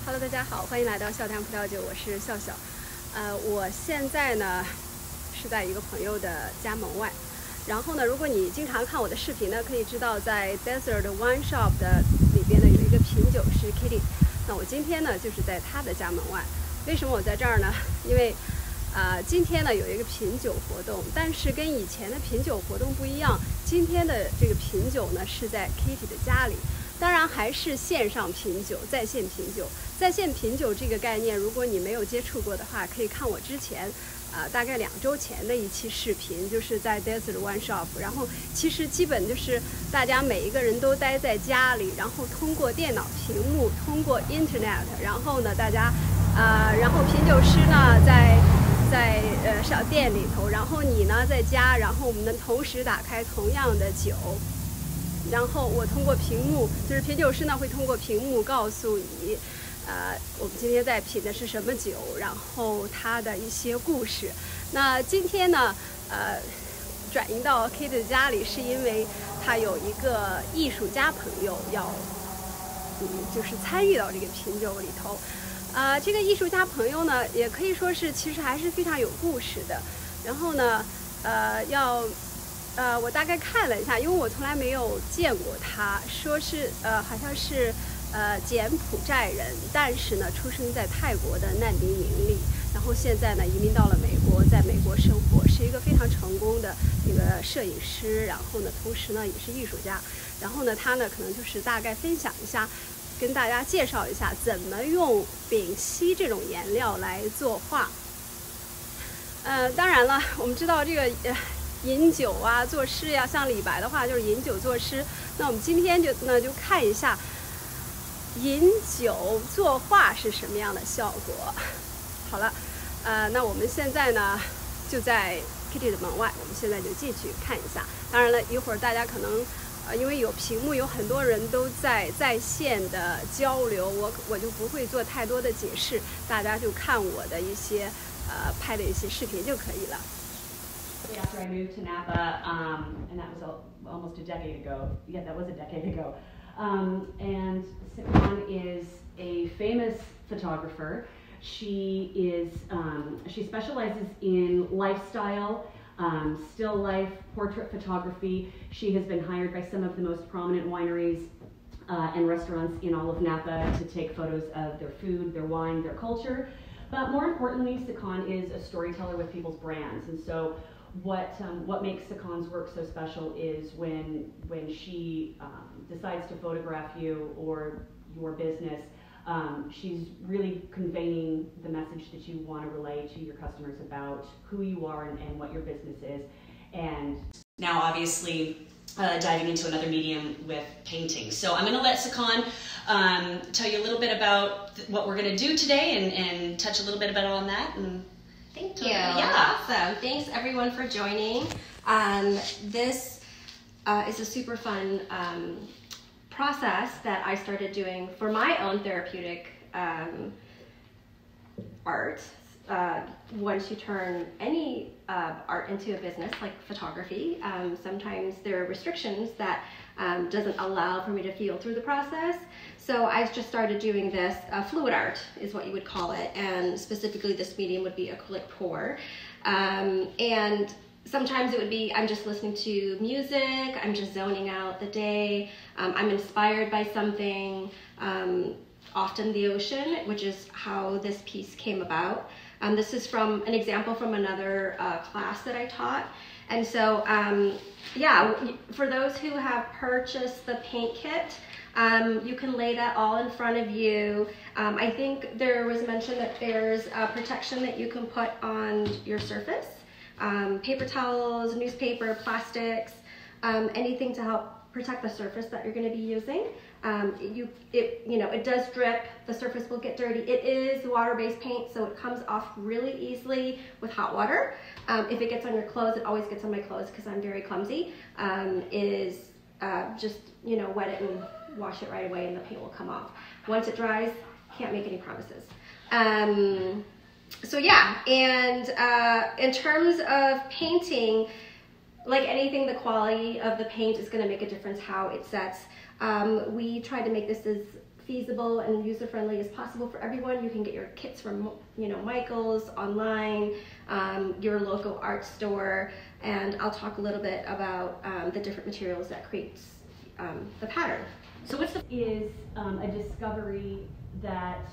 Hello， 大家好，欢迎来到笑谈葡萄酒，我是笑笑。我现在呢是在一个朋友的家门外。然后呢，如果你经常看我的视频呢，可以知道在 Desert Wine Shop 的里边呢有一个品酒师 Kitty。那我今天呢就是在他的家门外。为什么我在这儿呢？因为今天呢有一个品酒活动，但是跟以前的品酒活动不一样，今天的这个品酒呢是在 Kitty 的家里。当然还是线上品酒，在线品酒。在线品酒这个概念，如果你没有接触过的话，可以看我之前大概2周前的一期视频，就是在 Desert Wine Shop。然后其实基本就是大家每一个人都待在家里，然后通过电脑屏幕，通过 Internet， 然后呢大家然后品酒师呢在小店里头，然后你呢在家，然后我们能同时打开同样的酒。然后我通过屏幕，就是品酒师呢会通过屏幕告诉你，我们今天在品的是什么酒，然后它的一些故事。那今天呢，转移到 Kitty 的家里，是因为他有一个艺术家朋友要，就是参与到这个品酒里头。这个艺术家朋友呢，也可以说是其实还是非常有故事的。然后呢，我大概看了一下，因为我从来没有见过他，说是好像是柬埔寨人，但是呢出生在泰国的难民营里，然后现在呢移民到了美国，在美国生活，是一个非常成功的一个摄影师，然后呢同时呢也是艺术家。然后呢他呢可能就是大概分享一下，跟大家介绍一下怎么用丙烯这种颜料来作画。当然了，我们知道这个饮酒啊，作诗呀，像李白的话就是饮酒作诗。那我们今天就看一下饮酒作画是什么样的效果。好了，那我们现在呢就在 Kitty 的门外，我们现在就进去看一下。当然了，一会儿大家可能因为有屏幕，有很多人都在线的交流，我就不会做太多的解释，大家就看我的一些拍的一些视频就可以了。After I moved to Napa, and that was almost a decade ago. Yeah, that was a decade ago. And Simone is a famous photographer. She specializes in lifestyle, still life, portrait photography. She has been hired by some of the most prominent wineries and restaurants in all of Napa to take photos of their food, their wine, their culture. But more importantly, Simone is a storyteller with people's brands, and so what makes Sikon's work so special is when she decides to photograph you or your business, she's really conveying the message that you want to relay to your customers about who you are and what your business is. And now obviously diving into another medium with painting. So I'm going to let Sikon tell you a little bit about what we're going to do today and touch a little bit about on that. And thank you. Yeah. Awesome. Thanks everyone for joining. This is a super fun process that I started doing for my own therapeutic art. Once you turn any art into a business like photography, sometimes there are restrictions that doesn't allow for me to feel through the process. So I just started doing this, fluid art is what you would call it, and specifically this medium would be acrylic pour. And sometimes it would be, I'm just listening to music, I'm just zoning out the day, I'm inspired by something, often the ocean, which is how this piece came about. This is from an example from another class that I taught. And so, yeah, for those who have purchased the paint kit, you can lay that all in front of you. I think there was mention that there's protection that you can put on your surface. Paper towels, newspaper, plastics, anything to help protect the surface that you're going to be using. It does drip, the surface will get dirty. It is water-based paint, so it comes off really easily with hot water. If it gets on your clothes, it always gets on my clothes because I'm very clumsy, just, wet it and wash it right away and the paint will come off. Once it dries, can't make any promises. So yeah, and in terms of painting, like anything, the quality of the paint is going to make a difference how it sets. We tried to make this as feasible and user-friendly as possible for everyone. You can get your kits from, Michael's, online, your local art store, and I'll talk a little bit about the different materials that creates the pattern. So is a discovery that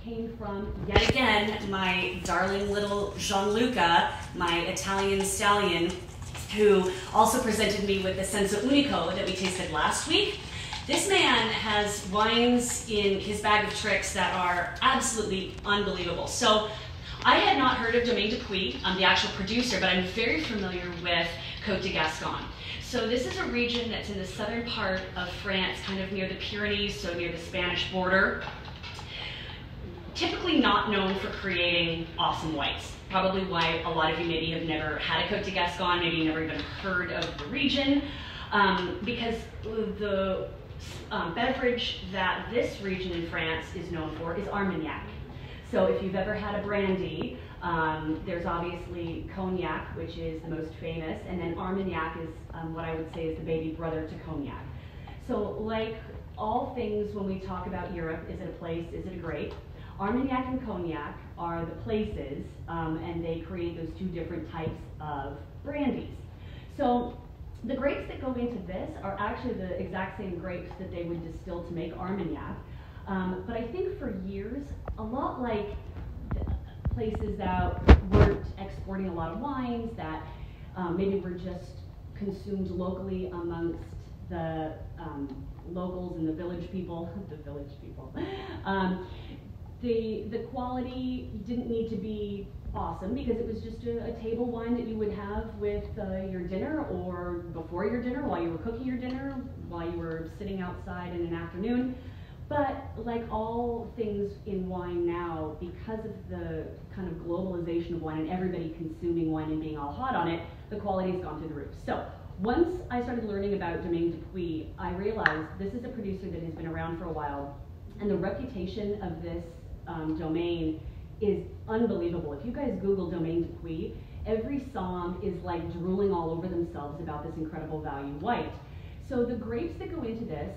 came from, yet again, my darling little Gianluca, my Italian stallion, who also presented me with the Senza Unico that we tasted last week. This man has wines in his bag of tricks that are absolutely unbelievable. So I had not heard of Domaine du Puy, I'm the actual producer, but I'm very familiar with Côte de Gascon. So this is a region that's in the southern part of France, kind of near the Pyrenees, so near the Spanish border. Typically not known for creating awesome whites. Probably why a lot of you maybe have never had a Côte de Gascon, maybe never even heard of the region, because the beverage that this region in France is known for is Armagnac. So if you've ever had a brandy, there's obviously cognac, which is the most famous, and then Armagnac is what I would say is the baby brother to cognac. So like all things when we talk about Europe, is it a place, is it a grape? Armagnac and cognac are the places, and they create those two different types of brandies. So the grapes that go into this are actually the exact same grapes that they would distill to make Armagnac. But I think for years, a lot like places that weren't exporting a lot of wines, that maybe were just consumed locally amongst the locals and the village people, the quality didn't need to be awesome because it was just a table wine that you would have with your dinner, or before your dinner, while you were cooking your dinner, while you were sitting outside in an afternoon. But like all things in wine now, because of the kind of globalization of wine and everybody consuming wine and being all hot on it, the quality has gone through the roof. So once I started learning about Domaine du Puy, I realized this is a producer that has been around for a while, and the reputation of this domain is unbelievable. If you guys Google Domaine du Puy, every somm is like drooling all over themselves about this incredible value white. So the grapes that go into this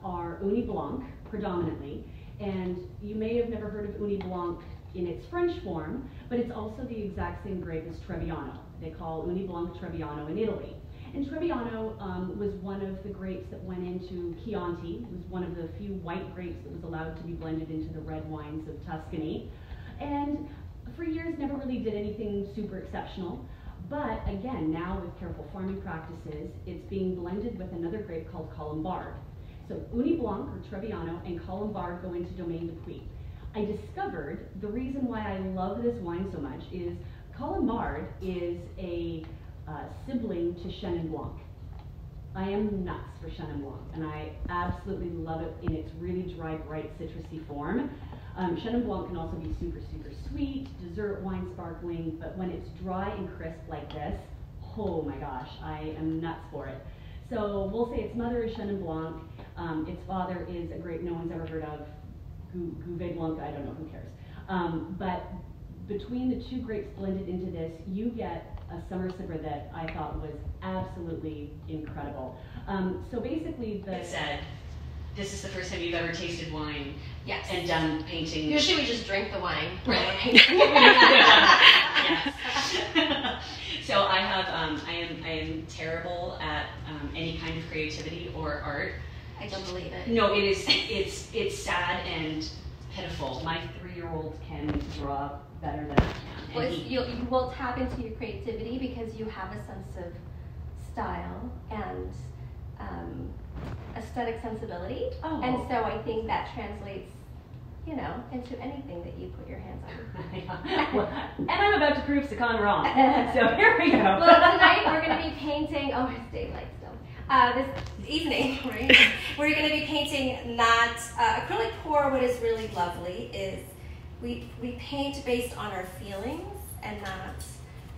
are Uni Blanc predominantly, and you may have never heard of Uni Blanc in its French form, but it's also the exact same grape as Trebbiano. They call Uni Blanc Trebbiano in Italy. And Trebbiano was one of the grapes that went into Chianti. It was one of the few white grapes that was allowed to be blended into the red wines of Tuscany. And for years never really did anything super exceptional. But again, now with careful farming practices, it's being blended with another grape called Colombard. So Uni Blanc or Trebbiano and Colombard go into Domaine du Puy. I discovered the reason why I love this wine so much is Colombard is a sibling to Chenin Blanc. I am nuts for Chenin Blanc, and I absolutely love it in its really dry, bright, citrusy form. Chenin Blanc can also be super, super sweet, dessert wine, sparkling, but when it's dry and crisp like this, oh my gosh, I am nuts for it. So we'll say its mother is Chenin Blanc, its father is a grape no one's ever heard of, Gouvet Blanc, I don't know, who cares. But between the two grapes blended into this, you get a summer sipper that I thought was absolutely incredible. So basically It said, this is the first time you've ever tasted wine. Yes. And done painting. Usually we just drink the wine. Right. Yes. So I have, I am terrible at any kind of creativity or art. I don't believe it. No, it is. It's sad and pitiful. My 3-year-old can draw better than I can. Well, you will tap into your creativity because you have a sense of style and aesthetic sensibility. Oh. And so I think that translates, into anything that you put your hands on. Well, and I'm about to prove Sakan wrong. So here we go. Well, tonight we're going to be painting, it's daylight still. This evening, right? We're going to be painting not acrylic pour. What is really lovely is we paint based on our feelings and not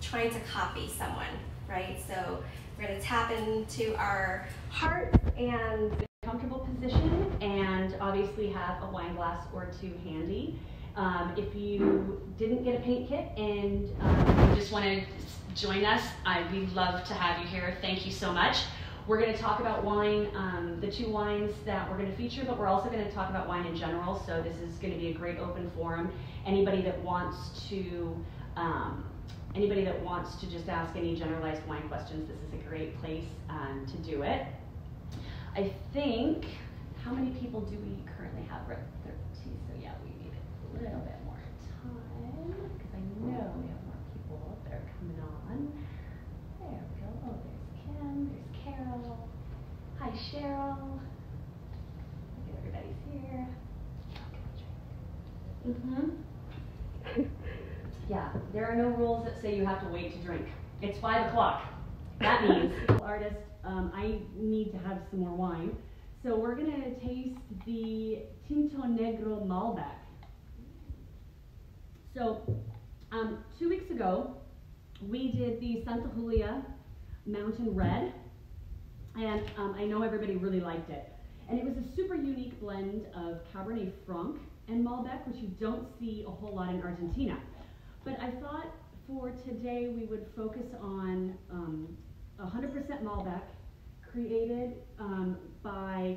trying to copy someone, right? So we're going to tap into our heart and Comfortable position, and obviously have a wine glass or two handy. If you didn't get a paint kit and you just want to join us, we'd love to have you here. Thank you so much. We're going to talk about wine, the two wines that we're going to feature, but we're also going to talk about wine in general. So this is going to be a great open forum. Anybody that wants to just ask any generalized wine questions, this is a great place to do it. I think, how many people do we currently have? We're at 13, so yeah, we need a little bit more time, because I know we have more people that are coming on. There we go. Oh, there's Kim, there's Carol. Hi, Cheryl. Look at everybody's here. Yeah, there are no rules that say you have to wait to drink. It's 5 o'clock. That means, artist, I need to have some more wine. So we're going to taste the Tinto Negro Malbec. So 2 weeks ago, we did the Santa Julia Mountain Red, and I know everybody really liked it. And it was a super unique blend of Cabernet Franc and Malbec, which you don't see a whole lot in Argentina. But I thought for today we would focus on 100% Malbec, created by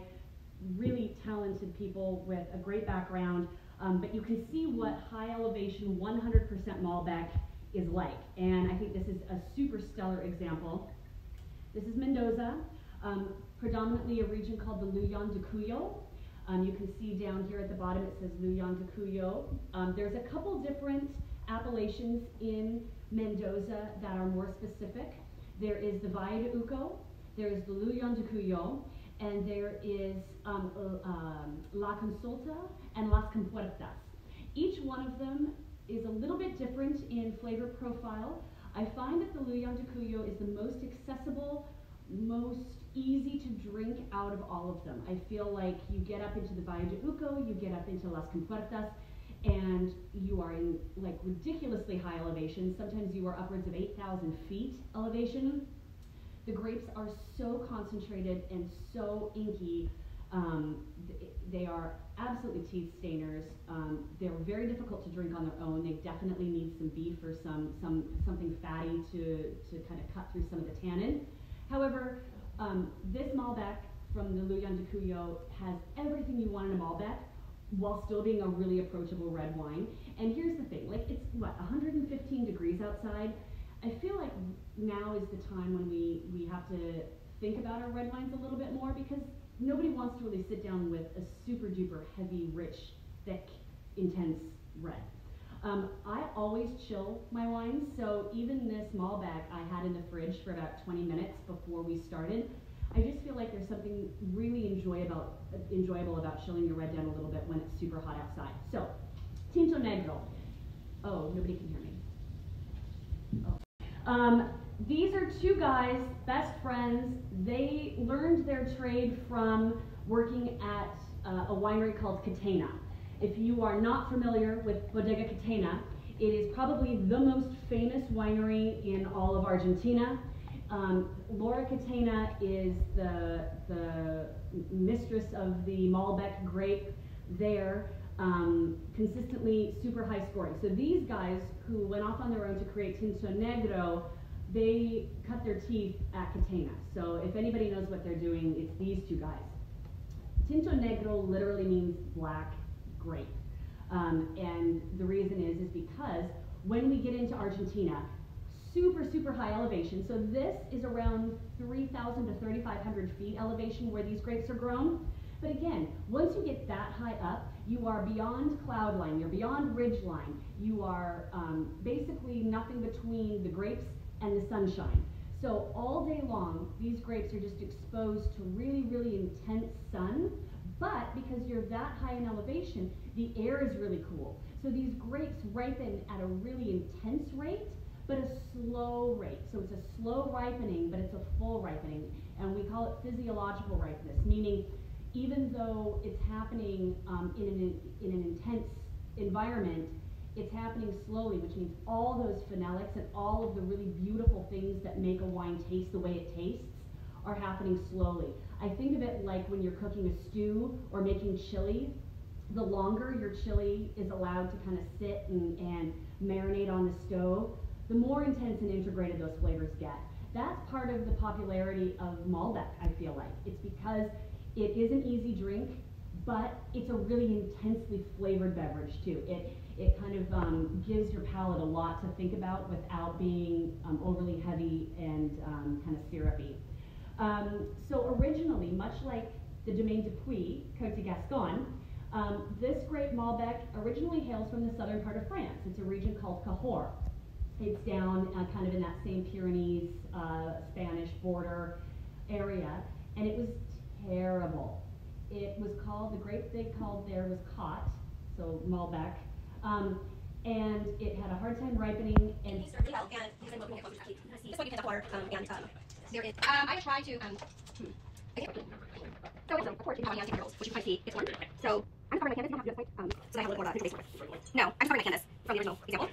really talented people with a great background. But you can see what high elevation 100% Malbec is like. And I think this is a super stellar example. This is Mendoza, predominantly a region called the Lujan de Cuyo. You can see down here at the bottom it says Lujan de Cuyo. There's a couple different appellations in Mendoza that are more specific. There is the Valle de Uco, there is the Lujan de Cuyo, and there is La Consulta and Las Compuertas. Each one of them is a little bit different in flavor profile. I find that the Lujan de Cuyo is the most accessible, most easy to drink out of all of them. I feel like you get up into the Valle de Uco, you get up into Las Compuertas, and you are in like ridiculously high elevation. Sometimes you are upwards of 8,000 feet elevation. The grapes are so concentrated and so inky. They are absolutely teeth stainers. They're very difficult to drink on their own. They definitely need some beef or something fatty to kind of cut through some of the tannin. However, this Malbec from the Lujan de Cuyo has everything you want in a Malbec, while still being a really approachable red wine. And here's the thing, like it's what, 115 degrees outside. I feel like now is the time when we have to think about our red wines a little bit more, because nobody wants to really sit down with a super duper heavy, rich, thick, intense red. I always chill my wines, so even this Malbec I had in the fridge for about 20 minutes before we started. I just feel like there's something really enjoyable about chilling your red down a little bit when it's super hot outside. So, Tinto Negro. Oh, nobody can hear me. Oh. These are two guys, best friends. They learned their trade from working at a winery called Catena. If you are not familiar with Bodega Catena, it is probably the most famous winery in all of Argentina. Laura Catena is the mistress of the Malbec grape there, consistently super high scoring. So these guys who went off on their own to create Tinto Negro, they cut their teeth at Catena. So if anybody knows what they're doing, it's these two guys. Tinto Negro literally means black grape. And the reason is because when we get into Argentina, super high elevation. So this is around 3,000 to 3,500 feet elevation where these grapes are grown. But again, once you get that high up, you are beyond cloud line, you're beyond ridge line. You are basically nothing between the grapes and the sunshine. So all day long, these grapes are just exposed to really intense sun. But because you're that high in elevation, the air is really cool. So these grapes ripen at a really intense rate, but a slow rate. So it's a slow ripening, but it's a full ripening. And we call it physiological ripeness, meaning even though it's happening in an intense environment, it's happening slowly, which means all those phenolics and all of the really beautiful things that make a wine taste the way it tastes are happening slowly. I think of it like when you're cooking a stew or making chili. The longer your chili is allowed to kind of sit and marinate on the stove, the more intense and integrated those flavors get. That's part of the popularity of Malbec, I feel like. It's because it is an easy drink, but it's a really intensely flavored beverage too. It kind of gives your palate a lot to think about without being overly heavy and kind of syrupy. So originally, much like the Domaine de Puy, Côte de Gascogne, this grape Malbec originally hails from the southern part of France. It's a region called Cahors. It's down kind of in that same Pyrenees, Spanish border area, and it was terrible. It was called, the grape they called there was Cot, so Malbec, and it had a hard time ripening. And this one you can pour, and there is, I try to, so of course you have any girls, which you can see, it's one. So I'm covering my canvas, not just like, so I have a little more space for it. No, I'm covering my canvas from the original example.